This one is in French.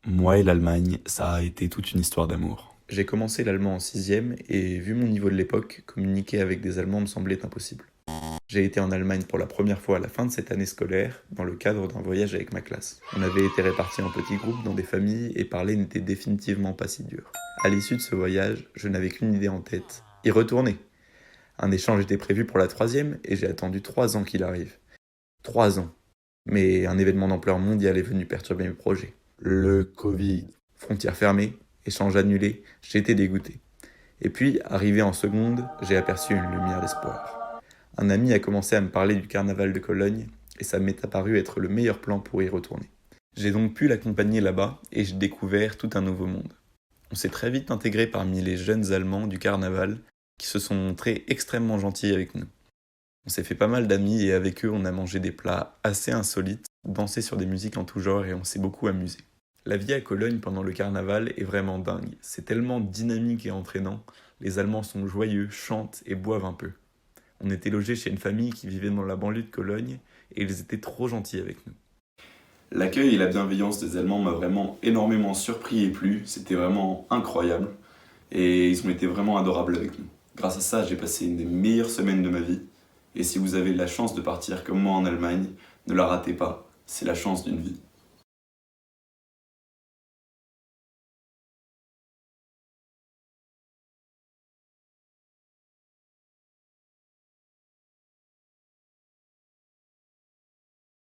Moi et l'Allemagne, ça a été toute une histoire d'amour. J'ai commencé l'allemand en sixième et, vu mon niveau de l'époque, communiquer avec des Allemands me semblait impossible. J'ai été en Allemagne pour la première fois à la fin de cette année scolaire, dans le cadre d'un voyage avec ma classe. On avait été répartis en petits groupes dans des familles et parler n'était définitivement pas si dur. À l'issue de ce voyage, je n'avais qu'une idée en tête, y retourner. Un échange était prévu pour la troisième et j'ai attendu 3 ans qu'il arrive. 3 ans. Mais un événement d'ampleur mondiale est venu perturber mes projets. Le Covid. Frontières fermées, échanges annulés, j'étais dégoûté. Et puis, arrivé en seconde, j'ai aperçu une lumière d'espoir. Un ami a commencé à me parler du carnaval de Cologne, et ça m'est apparu être le meilleur plan pour y retourner. J'ai donc pu l'accompagner là-bas, et j'ai découvert tout un nouveau monde. On s'est très vite intégré parmi les jeunes Allemands du carnaval, qui se sont montrés extrêmement gentils avec nous. On s'est fait pas mal d'amis, et avec eux on a mangé des plats assez insolites, dansé sur des musiques en tout genre, et on s'est beaucoup amusé. La vie à Cologne pendant le carnaval est vraiment dingue. C'est tellement dynamique et entraînant. Les Allemands sont joyeux, chantent et boivent un peu. On était logés chez une famille qui vivait dans la banlieue de Cologne et ils étaient trop gentils avec nous. L'accueil et la bienveillance des Allemands m'a vraiment énormément surpris et plu. C'était vraiment incroyable. Et ils ont été vraiment adorables avec nous. Grâce à ça, j'ai passé une des meilleures semaines de ma vie. Et si vous avez la chance de partir comme moi en Allemagne, ne la ratez pas. C'est la chance d'une vie.